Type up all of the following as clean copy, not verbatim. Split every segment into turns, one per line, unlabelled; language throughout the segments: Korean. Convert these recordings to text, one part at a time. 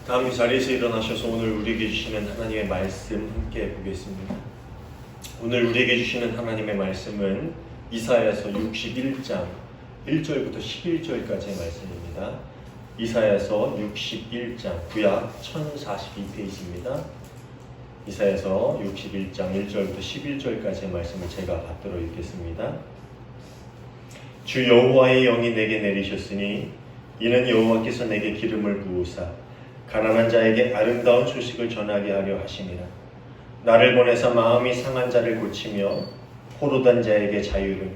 다 함께 자리에서 일어나셔서 오늘 우리에게 주시는 하나님의 말씀 함께 보겠습니다. 오늘 우리에게 주시는 하나님의 말씀은 이사야서 61장 1절부터 11절까지의 말씀입니다. 이사야서 61장 구약 1042페이지입니다. 이사야서 61장 1절부터 11절까지의 말씀을 제가 받들어 읽겠습니다. 주 여호와의 영이 내게 내리셨으니 이는 여호와께서 내게 기름을 부으사 가난한 자에게 아름다운 소식을 전하게 하려 하심이라. 나를 보내사 마음이 상한 자를 고치며 포로된 자에게 자유를,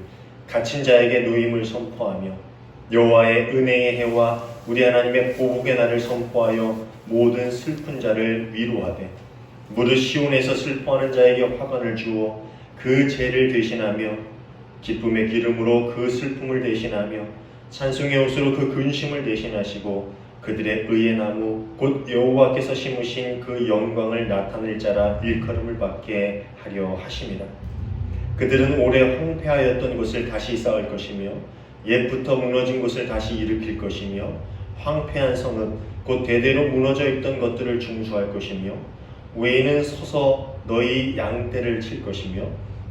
갇힌 자에게 노임을 선포하며 여호와의 은혜의 해와 우리 하나님의 보복의 날을 선포하여 모든 슬픈 자를 위로하되 무릇 시온에서 슬퍼하는 자에게 화관을 주어 그 죄를 대신하며 기쁨의 기름으로 그 슬픔을 대신하며 찬송의 옷으로 그 근심을 대신하시고 그들의 의의 나무 곧 여호와께서 심으신 그 영광을 나타낼 자라 일컬음을 받게 하려 하심이라. 그들은 오래 황폐하였던 것을 다시 쌓을 것이며 옛부터 무너진 것을 다시 일으킬 것이며 황폐한 성은 곧 대대로 무너져 있던 것들을 중수할 것이며 외인은 서서 너희 양떼를 칠 것이며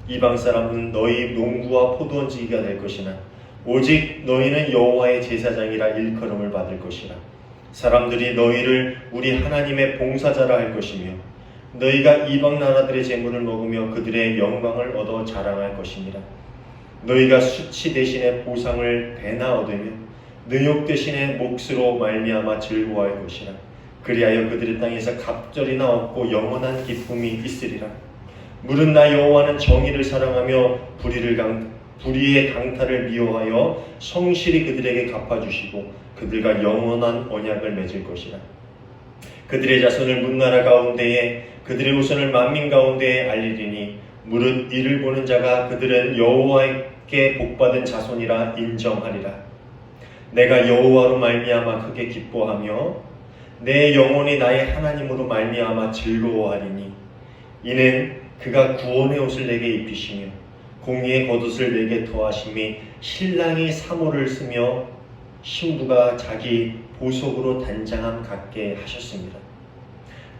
이방 사람은 너희 농구와 포도원지기가 될 것이나 오직 너희는 여호와의 제사장이라 일컬음을 받을 것이라. 사람들이 너희를 우리 하나님의 봉사자라 할 것이며 너희가 이방 나라들의 재물을 먹으며 그들의 영광을 얻어 자랑할 것이니라. 너희가 수치 대신에 보상을 배나 얻으며 능욕 대신에 몫으로 말미암아 즐거워할 것이라. 그리하여 그들의 땅에서 갑절이나 얻고 영원한 기쁨이 있으리라. 무릇 나 여호와는 정의를 사랑하며 불의의 강탈을 미워하여 성실히 그들에게 갚아주시고 그들과 영원한 언약을 맺을 것이라. 그들의 자손을 문나라 가운데에 그들의 후손을 만민 가운데에 알리리니 무릇 이를 보는 자가 그들은 여호와께 복받은 자손이라 인정하리라. 내가 여호와로 말미암아 크게 기뻐하며 내 영혼이 나의 하나님으로 말미암아 즐거워하리니 이는 그가 구원의 옷을 내게 입히시며 공의의 겉옷을 내게 더하심이 신랑이 사모를 쓰며 신부가 자기 보석으로 단장함 같게 하셨습니다.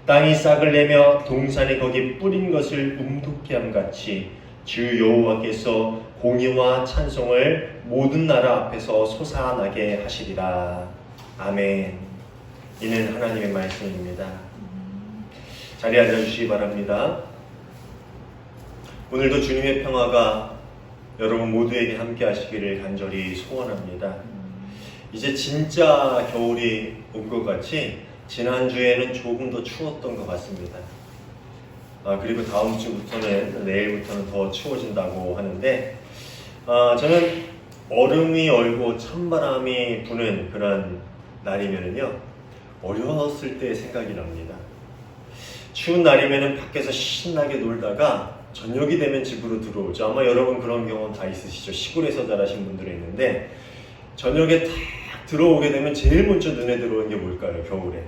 땅이 싹을 내며 동산이 거기 뿌린 것을 움돋게 함 같이 주 여호와께서 공의와 찬송을 모든 나라 앞에서 솟아나게 하시리라. 아멘. 이는 하나님의 말씀입니다. 자리에 앉아주시기 바랍니다. 오늘도 주님의 평화가 여러분 모두에게 함께 하시기를 간절히 소원합니다. 이제 진짜 겨울이 온 것 같이 지난주에는 조금 더 추웠던 것 같습니다. 그리고 다음 주부터는 내일부터는 더 추워진다고 하는데 저는 얼음이 얼고 찬바람이 부는 그런 날이면은요 어렸을 때 생각이 납니다. 추운 날이면은 밖에서 신나게 놀다가 저녁이 되면 집으로 들어오죠. 아마 여러분 그런 경험 다 있으시죠. 시골에서 자라신 분들이 있는데 저녁에 탁 들어오게 되면 제일 먼저 눈에 들어오는 게 뭘까요? 겨울에.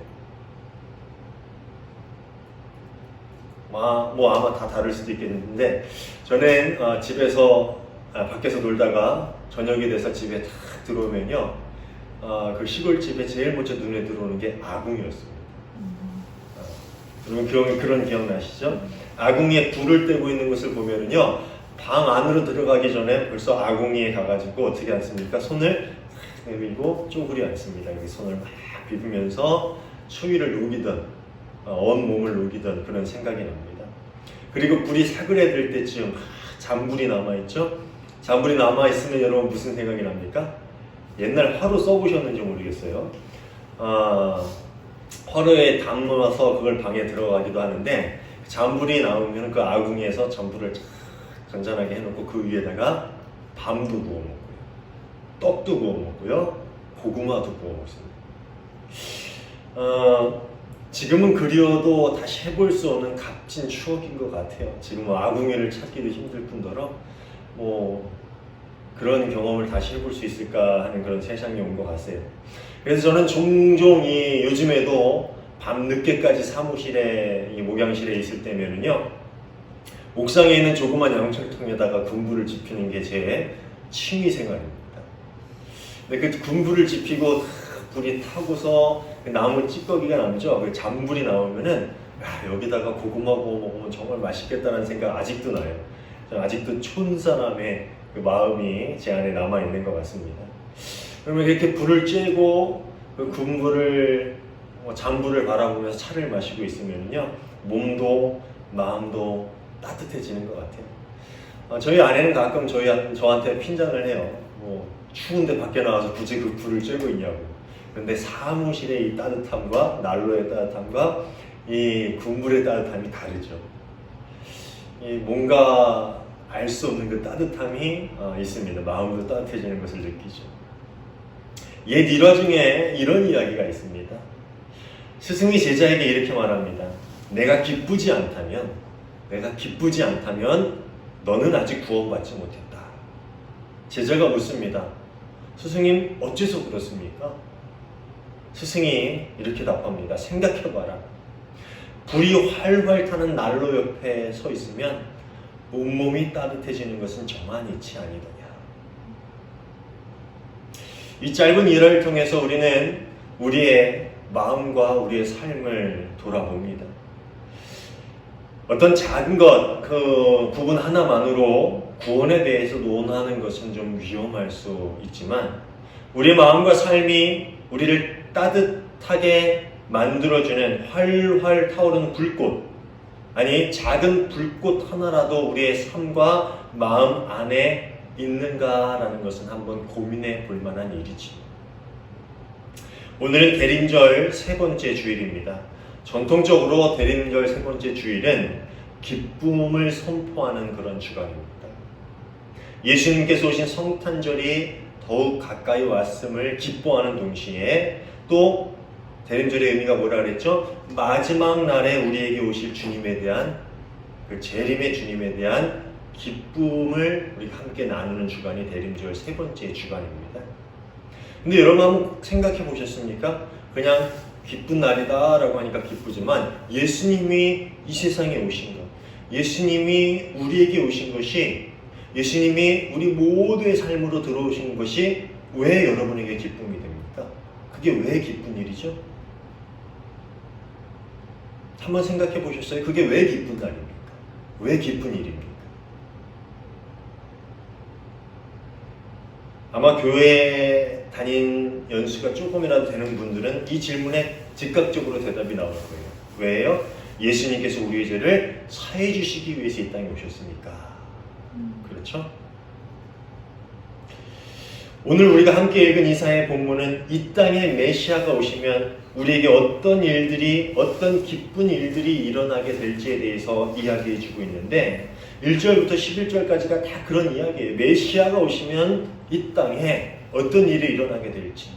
뭐 아마 다 다를 수도 있겠는데 저는 집에서 밖에서 놀다가 저녁이 돼서 집에 탁 들어오면요 그 시골집에 제일 먼저 눈에 들어오는 게 아궁이었습니다. 여러분 그런 기억나시죠? 아궁이에 불을 떼고 있는 것을 보면은요 방 안으로 들어가기 전에 벌써 아궁이에 가가지고 어떻게 앉습니까? 손을 내밀고 쪼그리 앉습니다. 여기 손을 막 비비면서 추위를 녹이던 온몸을 녹이던 그런 생각이 납니다. 그리고 불이 사그레들 때쯤 잔불이 남아있죠? 잔불이 남아있으면 여러분 무슨 생각이 납니까? 옛날 화로 써보셨는지 모르겠어요. 화로에 담아서 그걸 방에 들어가기도 하는데 잔불이 나오면 그 아궁이에서 잔불을 잔잔하게 해놓고 그 위에다가 밤도 구워 먹고요, 떡도 구워 먹고요, 고구마도 구워 먹습니다. 지금은 그리워도 다시 해볼 수 없는 값진 추억인 것 같아요. 지금은 아궁이를 찾기도 힘들 뿐더러 뭐 그런 경험을 다시 해볼 수 있을까 하는 그런 세상이 온 것 같아요. 그래서 저는 종종 요즘에도 밤 늦게까지 사무실에 목양실에 있을 때면은요 옥상에 있는 조그만 양철통에다가 군부를 지피는 게 제 취미 생활입니다. 근데 그 군부를 지피고 불이 타고서 나무 찌꺼기가 남죠. 그 잔불이 나오면은 여기다가 고구마 구워 먹으면 정말 맛있겠다는 생각 아직도 나요. 저는 아직도 촌사람의 그 마음이 제 안에 남아 있는 것 같습니다. 그러면 이렇게 불을 쬐고 그 군불을 잔불을 바라보면서 차를 마시고 있으면요, 몸도 마음도 따뜻해지는 것 같아요. 저희 아내는 가끔 저한테 핀잔을 해요. 추운데 밖에 나와서 굳이 그 불을 쬐고 있냐고. 그런데 사무실의 이 따뜻함과 난로의 따뜻함과 이 군불의 따뜻함이 다르죠. 뭔가 알 수 없는 그 따뜻함이 있습니다. 마음도 따뜻해지는 것을 느끼죠. 옛 일화 중에 이런 이야기가 있습니다. 스승이 제자에게 이렇게 말합니다. 내가 기쁘지 않다면 너는 아직 구원받지 못했다. 제자가 묻습니다. 스승님, 어째서 그렇습니까? 스승이 이렇게 답합니다. 생각해봐라. 불이 활활 타는 난로 옆에 서 있으면 온몸이 따뜻해지는 것은 저만 있지 아니더냐. 이 짧은 일화를 통해서 우리는 우리의 마음과 우리의 삶을 돌아봅니다. 어떤 작은 것, 그 부분 하나만으로 구원에 대해서 논하는 것은 좀 위험할 수 있지만, 우리의 마음과 삶이 우리를 따뜻하게 만들어주는 활활 타오르는 불꽃, 아니 작은 불꽃 하나라도 우리의 삶과 마음 안에 있는가라는 것은 한번 고민해 볼 만한 일이지. 오늘은 대림절 세 번째 주일입니다. 전통적으로 대림절 세 번째 주일은 기쁨을 선포하는 그런 주간입니다. 예수님께서 오신 성탄절이 더욱 가까이 왔음을 기뻐하는 동시에 또 대림절의 의미가 뭐라 그랬죠? 마지막 날에 우리에게 오실 주님에 대한 그 재림의 주님에 대한 기쁨을 우리가 함께 나누는 주간이 대림절 세 번째 주간입니다. 근데 여러분 한번 생각해 보셨습니까? 그냥 기쁜 날이다 라고 하니까 기쁘지만 예수님이 이 세상에 오신 것, 예수님이 우리에게 오신 것이, 예수님이 우리 모두의 삶으로 들어오신 것이 왜 여러분에게 기쁨이 됩니까? 그게 왜 기쁜 일이죠? 한번 생각해 보셨어요? 그게 왜 기쁜 날입니까? 왜 기쁜 일입니까? 아마 교회 다닌 연수가 조금이라도 되는 분들은 이 질문에 즉각적으로 대답이 나올 거예요. 왜요? 예수님께서 우리의 죄를 사해 주시기 위해서 이 땅에 오셨으니까. 그렇죠? 오늘 우리가 함께 읽은 이사야의 본문은 이 땅에 메시아가 오시면 우리에게 어떤 일들이, 어떤 기쁜 일들이 일어나게 될지에 대해서 이야기해 주고 있는데 1절부터 11절까지가 다 그런 이야기예요. 메시아가 오시면 이 땅에 어떤 일이 일어나게 될지,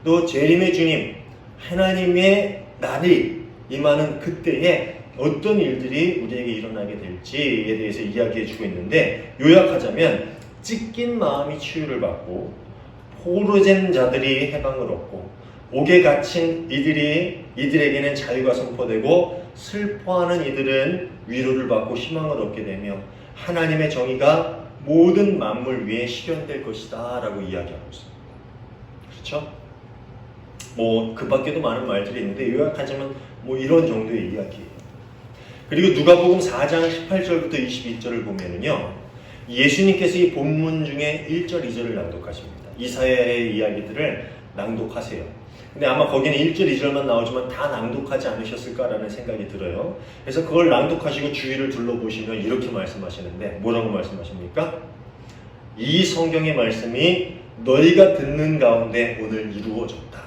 또 재림의 주님 하나님의 날이 임하는 그때에 어떤 일들이 우리에게 일어나게 될지에 대해서 이야기해 주고 있는데, 요약하자면 찢긴 마음이 치유를 받고 포로된 자들이 해방을 얻고 옥에 갇힌 이들에게는 자유가 선포되고 슬퍼하는 이들은 위로를 받고 희망을 얻게 되며 하나님의 정의가 모든 만물 위에 실현될 것이다 라고 이야기하고 있습니다. 그렇죠? 그 밖에도 많은 말들이 있는데 요약하자면 이런 정도의 이야기예요. 그리고 누가복음 4장 18절부터 22절을 보면은요, 예수님께서 이 본문 중에 1절, 2절을 낭독하십니다. 이사야의 이야기들을 낭독하세요. 근데 아마 거기는 1절, 2절만 나오지만 다 낭독하지 않으셨을까라는 생각이 들어요. 그래서 그걸 낭독하시고 주위를 둘러보시면 이렇게 말씀하시는데, 뭐라고 말씀하십니까? 이 성경의 말씀이 너희가 듣는 가운데 오늘 이루어졌다.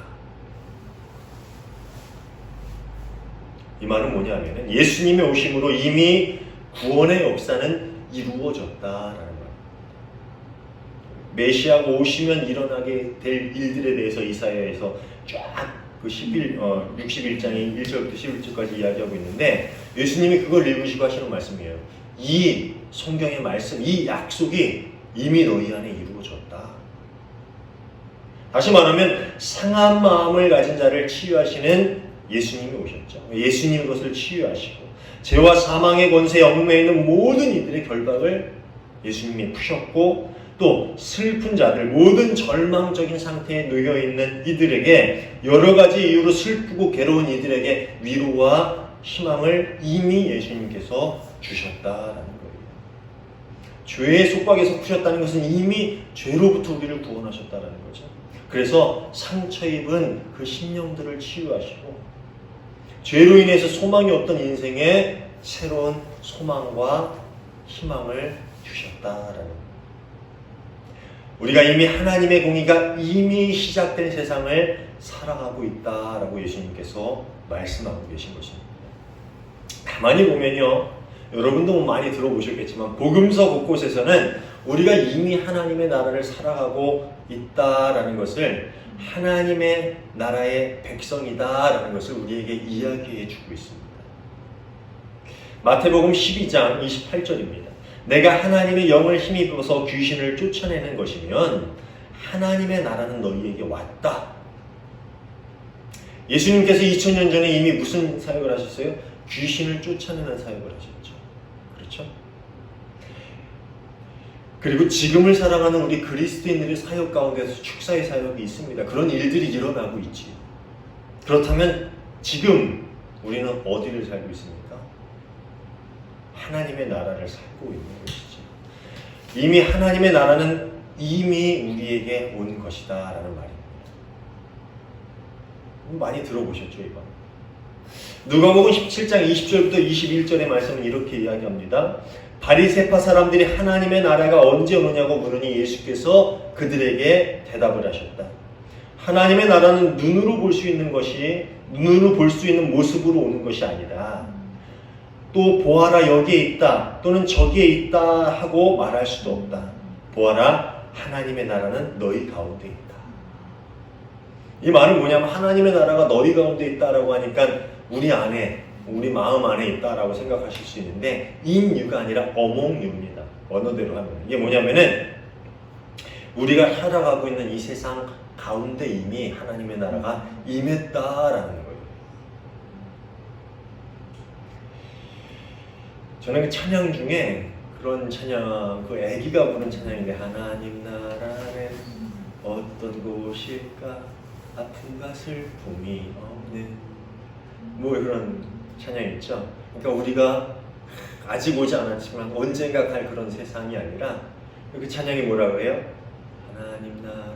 이 말은 뭐냐면은 예수님의 오심으로 이미 구원의 역사는 이루어졌다라는 말. 메시아가 오시면 일어나게 될 일들에 대해서 이사야에서 쫙 그 61장의 1절부터 11절까지 이야기하고 있는데, 예수님이 그걸 읽으시고 하시는 말씀이에요. 이 성경의 말씀, 이 약속이 이미 너희 안에 이루어졌다. 다시 말하면 상한 마음을 가진 자를 치유하시는 예수님이 오셨죠. 예수님이 그것을 치유하시고 죄와 사망의 권세에 얽매이는 모든 이들의 결박을 예수님이 푸셨고 또 슬픈 자들, 모든 절망적인 상태에 놓여 있는 이들에게, 여러 가지 이유로 슬프고 괴로운 이들에게 위로와 희망을 이미 예수님께서 주셨다라는 거예요. 죄의 속박에서 푸셨다는 것은 이미 죄로부터 우리를 구원하셨다라는 거죠. 그래서 상처 입은 그 심령들을 치유하시고, 죄로 인해서 소망이 없던 인생에 새로운 소망과 희망을 주셨다라는 거예요. 우리가 이미 하나님의 공의가 이미 시작된 세상을 살아가고 있다라고 예수님께서 말씀하고 계신 것입니다. 가만히 보면요, 여러분도 많이 들어보셨겠지만 복음서 곳곳에서는 우리가 이미 하나님의 나라를 살아가고 있다라는 것을, 하나님의 나라의 백성이다라는 것을 우리에게 이야기해 주고 있습니다. 마태복음 12장 28절입니다. 내가 하나님의 영을 힘입어서 귀신을 쫓아내는 것이면 하나님의 나라는 너희에게 왔다. 예수님께서 2000년 전에 이미 무슨 사역을 하셨어요? 귀신을 쫓아내는 사역을 하셨죠. 그렇죠? 그리고 지금을 살아가는 우리 그리스도인들의 사역 가운데서 축사의 사역이 있습니다. 그런 일들이 일어나고 있지요. 그렇다면 지금 우리는 어디를 살고 있습니까? 하나님의 나라를 살고 있는 것이죠. 이미 하나님의 나라는 이미 우리에게 온 것이다 라는 말입니다. 많이 들어보셨죠, 이거? 누가복음 17장 20절부터 21절의 말씀은 이렇게 이야기합니다. 바리새파 사람들이 하나님의 나라가 언제 오느냐고 물으니 예수께서 그들에게 대답을 하셨다. 하나님의 나라는 눈으로 볼 수 있는 것이, 눈으로 볼 수 있는 모습으로 오는 것이 아니다. 또 보아라 여기에 있다 또는 저기에 있다 하고 말할 수도 없다. 보아라 하나님의 나라는 너희 가운데 있다. 이 말은 뭐냐면 하나님의 나라가 너희 가운데 있다라고 하니까 우리 안에, 우리 마음 안에 있다라고 생각하실 수 있는데 인유가 아니라 어몽유입니다. 언어대로 하면 이게 뭐냐면은 우리가 살아가고 있는 이 세상 가운데 이미 하나님의 나라가 임했다라는 거예요. 저는 그 찬양 중에 그런 찬양, 그 애기가 부른 찬양인데, 하나님 나라는 어떤 곳일까, 아픔과 슬픔이 없는, 뭐 그런 찬양 있죠. 그러니까 우리가 아직 오지 않았지만 언젠가 갈 그런 세상이 아니라, 그 찬양이 뭐라고 해요? 하나님 나라는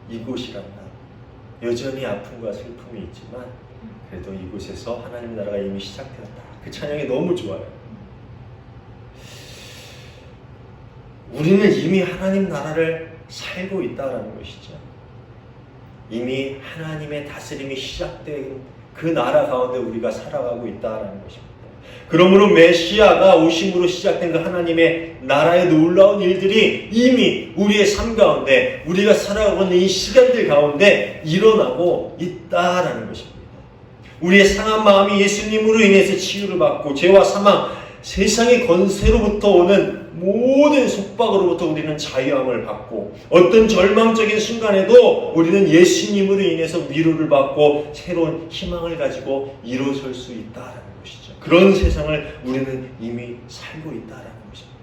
이곳이란다. 여전히 아픔과 슬픔이 있지만 그래도 이곳에서 하나님 나라가 이미 시작되었다. 그 찬양이 너무 좋아요. 우리는 이미 하나님 나라를 살고 있다라는 것이죠. 이미 하나님의 다스림이 시작된 그 나라 가운데 우리가 살아가고 있다라는 것입니다. 그러므로 메시아가 오심으로 시작된 그 하나님의 나라의 놀라운 일들이 이미 우리의 삶 가운데, 우리가 살아가고 있는 이 시간들 가운데 일어나고 있다라는 것입니다. 우리의 상한 마음이 예수님으로 인해서 치유를 받고 죄와 사망, 세상의 권세로부터 오는 모든 속박으로부터 우리는 자유함을 받고, 어떤 절망적인 순간에도 우리는 예수님으로 인해서 위로를 받고 새로운 희망을 가지고 일어설 수 있다라는 것이죠. 그런 세상을 우리는 이미 살고 있다라는 것입니다.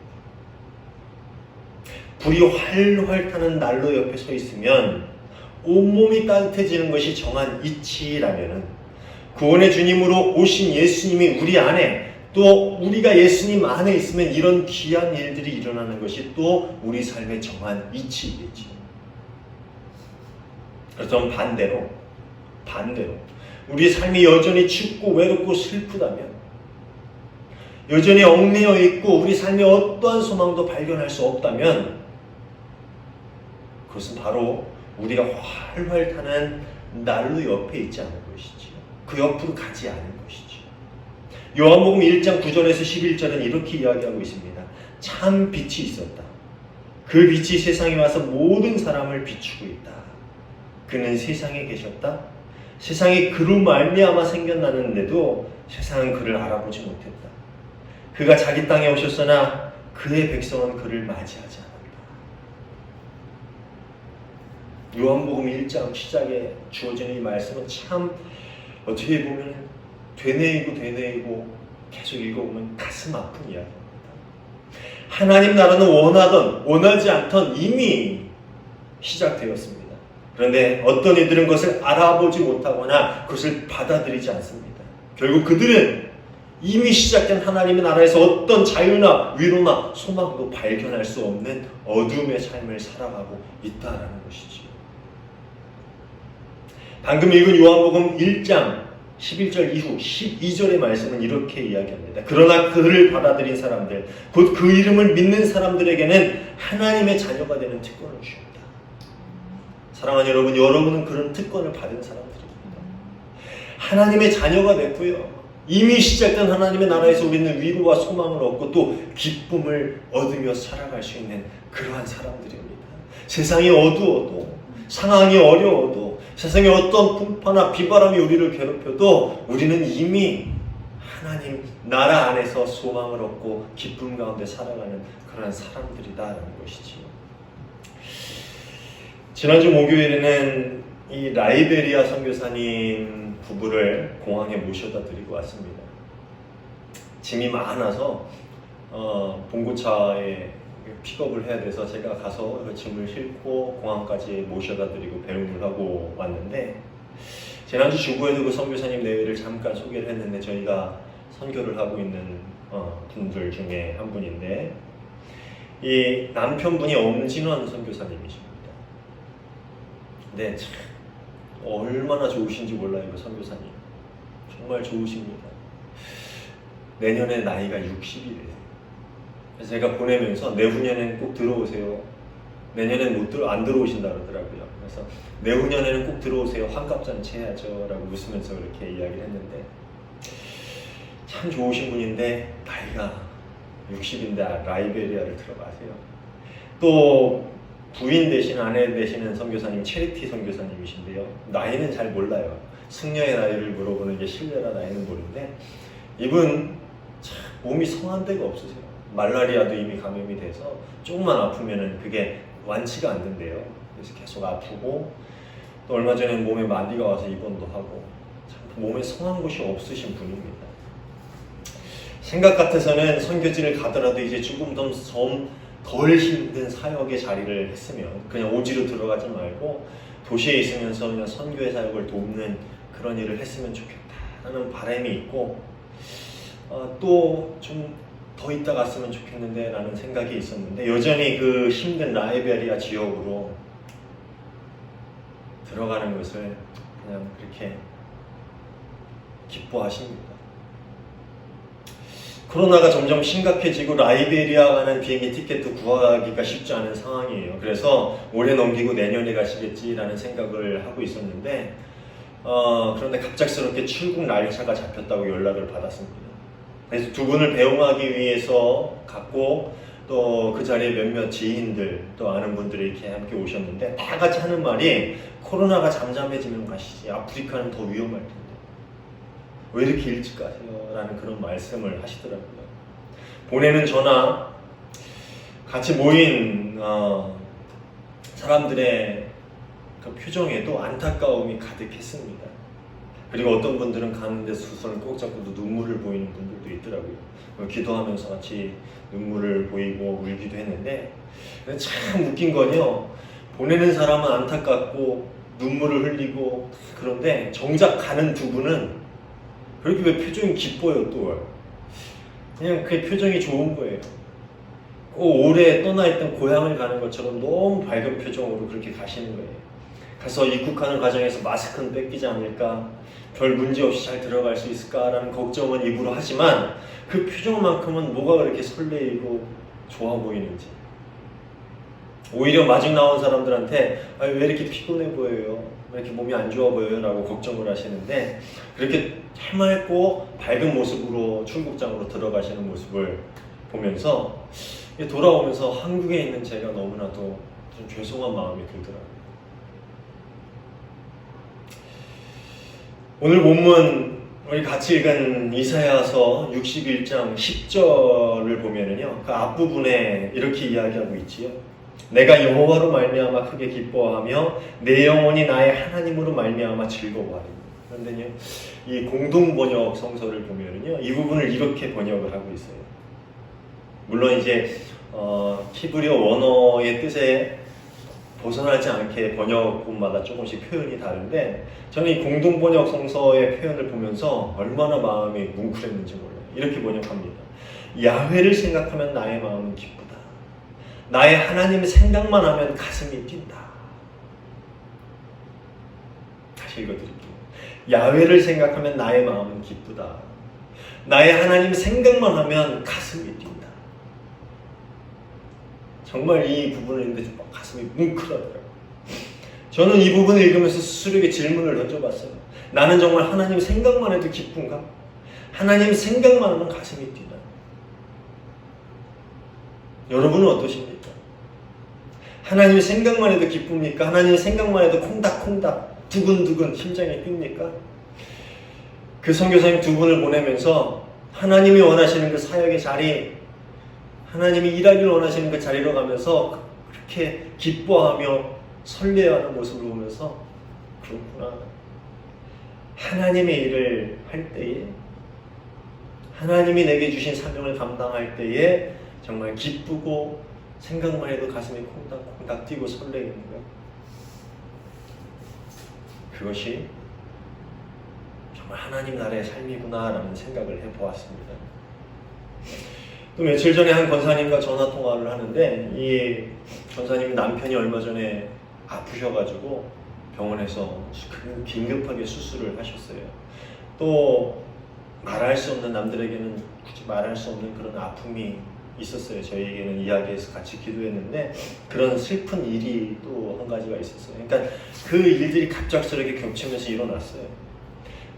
불이 활활 타는 난로 옆에 서 있으면 온몸이 따뜻해지는 것이 정한 이치라면은, 구원의 주님으로 오신 예수님이 우리 안에, 또 우리가 예수님 안에 있으면 이런 귀한 일들이 일어나는 것이 또 우리 삶의 정한 이치이겠죠. 그렇다면 반대로 우리의 삶이 여전히 춥고 외롭고 슬프다면, 여전히 얽매여 있고 우리 삶에 어떠한 소망도 발견할 수 없다면, 그것은 바로 우리가 활활 타는 난로 옆에 있지 않은 것이지요. 그 옆으로 가지 않은 것이지요. 요한복음 1장 9절에서 11절은 이렇게 이야기하고 있습니다. 참 빛이 있었다. 그 빛이 세상에 와서 모든 사람을 비추고 있다. 그는 세상에 계셨다. 세상이 그로 말미암아 생겨났는데도 세상은 그를 알아보지 못했다. 그가 자기 땅에 오셨으나 그의 백성은 그를 맞이하지 않았다. 요한복음 1장 시작에 주어지는 이 말씀은 참 어떻게 보면 되뇌이고 계속 읽어보면 가슴 아픈 이야기입니다. 하나님 나라는 원하던 원하지 않던 이미 시작되었습니다. 그런데 어떤 이들은 그것을 알아보지 못하거나 그것을 받아들이지 않습니다. 결국 그들은 이미 시작된 하나님의 나라에서 어떤 자유나 위로나 소망도 발견할 수 없는 어둠의 삶을 살아가고 있다는 것이지요. 방금 읽은 요한복음 1장 11절 이후 12절의 말씀은 이렇게 이야기합니다. 그러나 그를 받아들인 사람들, 곧 그 이름을 믿는 사람들에게는 하나님의 자녀가 되는 특권을 주십니다. 사랑하는 여러분, 여러분은 그런 특권을 받은 사람들입니다. 하나님의 자녀가 됐고요. 이미 시작된 하나님의 나라에서 우리는 위로와 소망을 얻고 또 기쁨을 얻으며 살아갈 수 있는 그러한 사람들입니다. 세상이 어두워도, 상황이 어려워도, 세상에 어떤 풍파나 비바람이 우리를 괴롭혀도 우리는 이미 하나님 나라 안에서 소망을 얻고 기쁨 가운데 살아가는 그런 사람들이다라는 것이지요. 지난주 목요일에는 이 라이베리아 선교사님 부부를 공항에 모셔다 드리고 왔습니다. 짐이 많아서 봉고차에 픽업을 해야 돼서 제가 가서 그 짐을 싣고 공항까지 모셔다 드리고 배웅을 하고 왔는데, 지난주 주보에도 그 선교사님 내외를 잠깐 소개를 했는데, 저희가 선교를 하고 있는 분들 중에 한 분인데, 이 남편분이 엄진원 선교사님이십니다. 근데 참 얼마나 좋으신지 몰라요. 그 선교사님 정말 좋으십니다. 내년에 나이가 60이래요. 그래서 제가 보내면서 내후년에는 꼭 들어오세요. 내년엔 안 들어오신다 그러더라고요. 그래서 내후년에는 꼭 들어오세요. 환갑잔치 해야죠 라고 웃으면서 그렇게 이야기를 했는데, 참 좋으신 분인데 나이가 60인데 라이베리아를 들어가세요. 또 부인 되신 아내 되시는 선교사님 체리티 선교사님이신데요. 나이는 잘 몰라요. 승려의 나이를 물어보는 게 신뢰라 나이는 모르는데, 이분 참 몸이 성한 데가 없으세요. 말라리아도 이미 감염이 돼서 조금만 아프면은 그게 완치가 안 된대요. 그래서 계속 아프고, 또 얼마 전에 몸에 마비가 와서 입원도 하고, 참 몸에 성한 곳이 없으신 분입니다. 생각 같아서는 선교지를 가더라도 이제 조금 덜 힘든 사역의 자리를 했으면 그냥 오지로 들어가지 말고 도시에 있으면서 그냥 선교의 사역을 돕는 그런 일을 했으면 좋겠다는 바람이 있고, 또 좀 더 있다 갔으면 좋겠는데 라는 생각이 있었는데, 여전히 그 힘든 라이베리아 지역으로 들어가는 것을 그냥 그렇게 기뻐하십니다. 코로나가 점점 심각해지고 라이베리아 가는 비행기 티켓도 구하기가 쉽지 않은 상황이에요. 그래서 올해 넘기고 내년에 가시겠지라는 생각을 하고 있었는데, 그런데 갑작스럽게 출국 날짜가 잡혔다고 연락을 받았습니다. 그래서 두 분을 배웅하기 위해서 갔고, 또 그 자리에 몇몇 지인들 또 아는 분들이 이렇게 함께 오셨는데, 다 같이 하는 말이 코로나가 잠잠해지면 가시지, 아프리카는 더 위험할 텐데 왜 이렇게 일찍 가세요? 라는 그런 말씀을 하시더라고요. 보내는 전화, 같이 모인 사람들의 그 표정에도 안타까움이 가득했습니다. 그리고 어떤 분들은 가는데 수선을 꼭 잡고도 눈물을 보이는 분들도 있더라고요. 기도하면서 같이 눈물을 보이고 울기도 했는데, 참 웃긴 건요, 보내는 사람은 안타깝고 눈물을 흘리고 그런데 정작 가는 두 분은 그렇게 왜 표정이 기뻐요? 또 그냥 그 표정이 좋은 거예요. 오래 떠나 있던 고향을 가는 것처럼 너무 밝은 표정으로 그렇게 가시는 거예요. 가서 입국하는 과정에서 마스크는 뺏기지 않을까, 별 문제 없이 잘 들어갈 수 있을까라는 걱정은 입으로 하지만, 그 표정만큼은 뭐가 그렇게 설레이고 좋아 보이는지. 오히려 마중 나온 사람들한테 왜 이렇게 피곤해 보여요? 왜 이렇게 몸이 안 좋아 보여요? 라고 걱정을 하시는데, 그렇게 해맑고 밝은 모습으로 출국장으로 들어가시는 모습을 보면서 돌아오면서 한국에 있는 제가 너무나도 좀 죄송한 마음이 들더라고요. 오늘 본문 우리 같이 읽은 이사야서 61장 10절을 보면은요, 그 앞부분에 이렇게 이야기하고 있지요. 내가 여호와로 말미암아 크게 기뻐하며 내 영혼이 나의 하나님으로 말미암아 즐거워하리니. 그런데요, 이 공동 번역 성서를 보면은요, 이 부분을 이렇게 번역을 하고 있어요. 물론 이제 히브리어 원어의 뜻에 벗어나지 않게 번역본마다 조금씩 표현이 다른데, 저는 이 공동 번역 성서의 표현을 보면서 얼마나 마음이 뭉클했는지 몰라요. 이렇게 번역합니다. 야훼를 생각하면 나의 마음은 기쁘다. 나의 하나님 생각만 하면 가슴이 뛴다. 다시 읽어드릴게요. 야훼를 생각하면 나의 마음은 기쁘다. 나의 하나님 생각만 하면 가슴이 뛴다. 정말 이 부분을 읽는데 가슴이 뭉클하더라고요. 저는 이 부분을 읽으면서 스스로에게 질문을 던져봤어요. 나는 정말 하나님 생각만 해도 기쁜가? 하나님 생각만 하면 가슴이 뛰나? 여러분은 어떠십니까? 하나님 생각만 해도 기쁩니까? 하나님 생각만 해도 콩닥콩닥 두근두근 심장이 뜁니까? 그 선교사님 두 분을 보내면서 하나님이 원하시는 그 사역의 자리, 하나님이 일하기를 원하시는 그 자리로 가면서 그렇게 기뻐하며 설레하는 모습을 보면서, 그렇구나, 하나님의 일을 할 때에, 하나님이 내게 주신 사명을 감당할 때에 정말 기쁘고 생각만 해도 가슴이 콩닥콩닥 뛰고 설레는 거예요. 그것이 정말 하나님 나라의 삶이구나라는 생각을 해보았습니다. 또 며칠 전에 한 권사님과 전화 통화를 하는데, 이 권사님 남편이 얼마 전에 아프셔가지고 병원에서 긴급하게 수술을 하셨어요. 또 말할 수 없는, 남들에게는 굳이 말할 수 없는 그런 아픔이 있었어요. 저희에게는 이야기해서 같이 기도했는데, 그런 슬픈 일이 또 한 가지가 있었어요. 그러니까 그 일들이 갑작스럽게 겹치면서 일어났어요.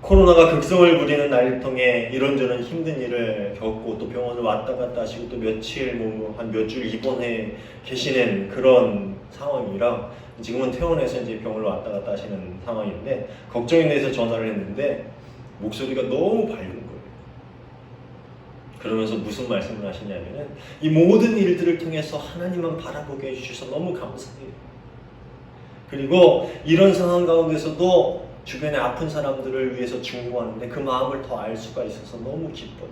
코로나가 극성을 부리는 나일통에 이런저런 힘든 일을 겪고, 또 병원을 왔다 갔다 하시고, 또 며칠, 한 몇 줄 입원해 계시는 그런 상황이라, 지금은 퇴원해서 이제 병원을 왔다 갔다 하시는 상황인데, 걱정이 돼서 전화를 했는데 목소리가 너무 밝은 거예요. 그러면서 무슨 말씀을 하시냐면은, 이 모든 일들을 통해서 하나님만 바라보게 해주셔서 너무 감사해요. 그리고 이런 상황 가운데서도 주변에 아픈 사람들을 위해서 중보하는데 그 마음을 더 알 수가 있어서 너무 기뻐요.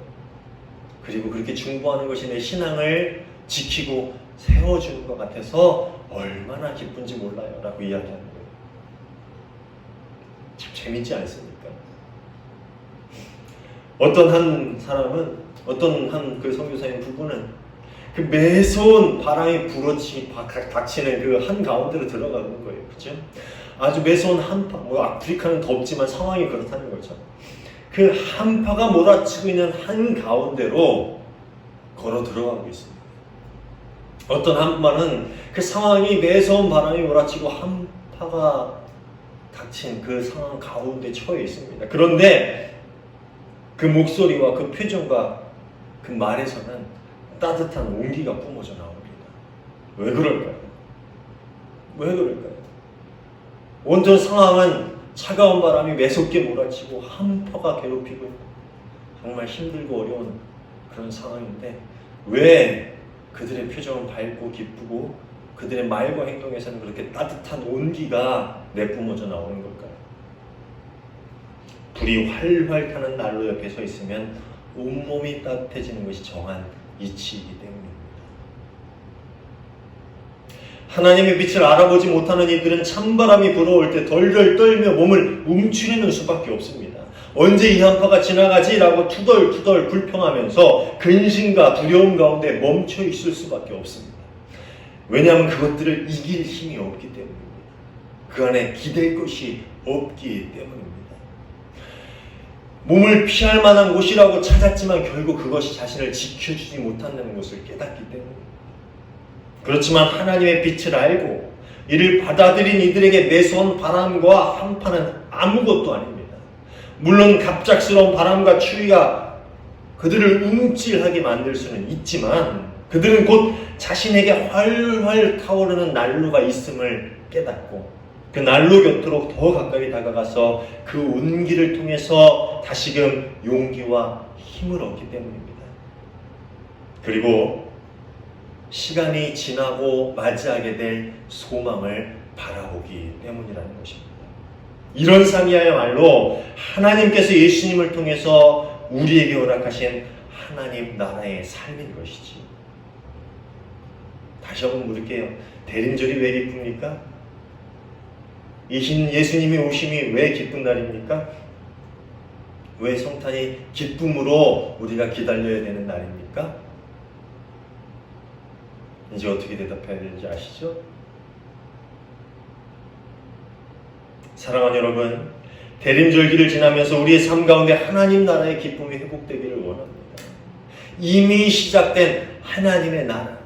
그리고 그렇게 중보하는 것이 내 신앙을 지키고 세워주는 것 같아서 얼마나 기쁜지 몰라요 라고 이야기하는 거예요. 참 재밌지 않습니까? 어떤 한 사람은, 어떤 한 그 선교사님 부부는 그 매서운 바람이 닥치는 그 한가운데로 들어가는 거예요. 그렇죠? 아주 매서운 한파, 아프리카는 덥지만 상황이 그렇다는 거죠. 그 한파가 몰아치고 있는 한가운데로 걸어 들어가고 있습니다. 어떤 한파는 그 상황이 매서운 바람이 몰아치고 한파가 닥친 그 상황 가운데 처해 있습니다. 그런데 그 목소리와 그 표정과 그 말에서는 따뜻한 온기가 뿜어져 나옵니다. 왜 그럴까요? 왜 그럴까요? 온전 상황은 차가운 바람이 매섭게 몰아치고 한파가 괴롭히고 정말 힘들고 어려운 그런 상황인데, 왜 그들의 표정은 밝고 기쁘고 그들의 말과 행동에서는 그렇게 따뜻한 온기가 내뿜어져 나오는 걸까요? 불이 활활 타는 난로 옆에 서 있으면 온몸이 따뜻해지는 것이 정한 이치이기 때문입니다. 하나님의 빛을 알아보지 못하는 이들은 찬바람이 불어올 때 덜덜 떨며 몸을 움츠리는 수밖에 없습니다. 언제 이 한파가 지나가지라고 투덜투덜 불평하면서 근심과 두려움 가운데 멈춰 있을 수밖에 없습니다. 왜냐하면 그것들을 이길 힘이 없기 때문입니다. 그 안에 기댈 것이 없기 때문입니다. 몸을 피할 만한 곳이라고 찾았지만 결국 그것이 자신을 지켜주지 못한다는 것을 깨닫기 때문입니다. 그렇지만 하나님의 빛을 알고 이를 받아들인 이들에게 매서운 바람과 한파는 아무것도 아닙니다. 물론 갑작스러운 바람과 추위가 그들을 움찔하게 만들 수는 있지만, 그들은 곧 자신에게 활활 타오르는 난로가 있음을 깨닫고 그 난로 곁으로 더 가까이 다가가서 그 온기를 통해서 다시금 용기와 힘을 얻기 때문입니다. 그리고 시간이 지나고 맞이하게 될 소망을 바라보기 때문이라는 것입니다. 이런 삶이야말로 하나님께서 예수님을 통해서 우리에게 허락하신 하나님 나라의 삶인 것이지. 다시 한번 물을게요. 대림절이 왜 기쁩니까? 예수님이 오심이 왜 기쁜 날입니까? 왜 성탄이 기쁨으로 우리가 기다려야 되는 날입니까? 이제 어떻게 대답해야 되는지 아시죠? 사랑하는 여러분, 대림절기를 지나면서 우리의 삶 가운데 하나님 나라의 기쁨이 회복되기를 원합니다. 이미 시작된 하나님의 나라,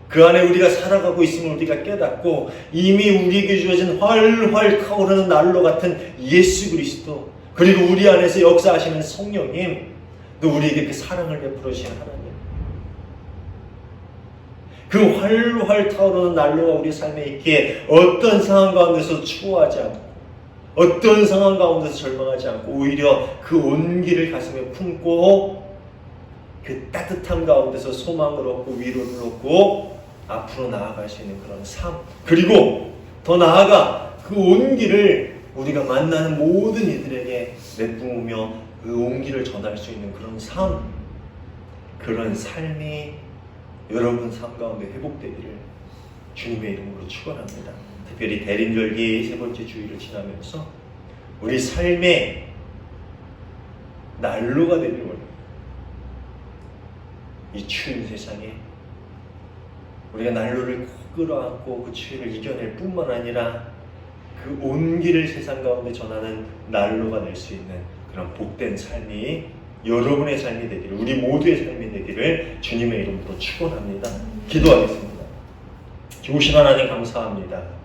그 안에 우리가 살아가고 있음을 우리가 깨닫고 이미 우리에게 주어진 활활 타오르는 난로 같은 예수 그리스도, 그리고 우리 안에서 역사하시는 성령님, 또 우리에게 그 사랑을 베풀어 주신 하나님, 그 활활 타오르는 난로가 우리 삶에 있기에 어떤 상황 가운데서 추워하지 않고 어떤 상황 가운데서 절망하지 않고 오히려 그 온기를 가슴에 품고 그 따뜻함 가운데서 소망을 얻고 위로를 얻고 앞으로 나아갈 수 있는 그런 삶, 그리고 더 나아가 그 온기를 우리가 만나는 모든 이들에게 내뿜으며 그 온기를 전할 수 있는 그런 삶, 그런 삶이 여러분 삶 가운데 회복되기를 주님의 이름으로 축원합니다. 특별히 대림절기 세 번째 주일을 지나면서 우리 삶의 난로가 되길 원합니다. 이 추운 세상에 우리가 난로를 끌어안고 그 추위를 이겨낼 뿐만 아니라 그 온기를 세상 가운데 전하는 난로가 될 수 있는 그런 복된 삶이 여러분의 삶이 되기를, 우리 모두의 삶이 되기를 주님의 이름으로 축원합니다. 기도하겠습니다. 좋으신 하나님 감사합니다.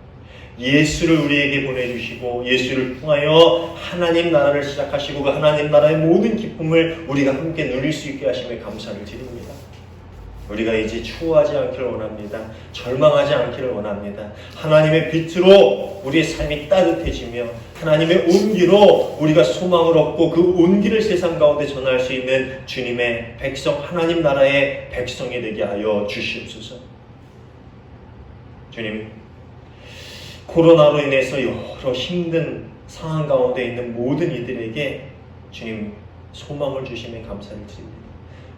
예수를 우리에게 보내주시고 예수를 통하여 하나님 나라를 시작하시고 그 하나님 나라의 모든 기쁨을 우리가 함께 누릴 수 있게 하심에 감사를 드립니다. 우리가 이제 추워하지 않기를 원합니다. 절망하지 않기를 원합니다. 하나님의 빛으로 우리의 삶이 따뜻해지며 하나님의 온기로 우리가 소망을 얻고 그 온기를 세상 가운데 전할 수 있는 주님의 백성, 하나님 나라의 백성이 되게 하여 주시옵소서. 주님, 코로나로 인해서 여러 힘든 상황 가운데 있는 모든 이들에게 주님 소망을 주심에 감사를 드립니다.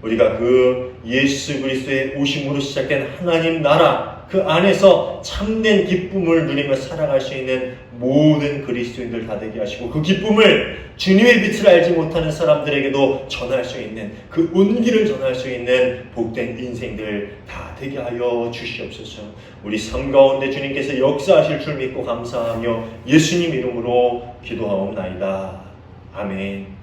우리가 그 예수 그리스도의 오심으로 시작된 하나님 나라, 그 안에서 참된 기쁨을 누리며 살아갈 수 있는 모든 그리스도인들 다 되게 하시고 그 기쁨을 주님의 빛을 알지 못하는 사람들에게도 전할 수 있는, 그 온기를 전할 수 있는 복된 인생들 다 되게 하여 주시옵소서. 우리 삶 가운데 주님께서 역사하실 줄 믿고 감사하며 예수님 이름으로 기도하옵나이다. 아멘.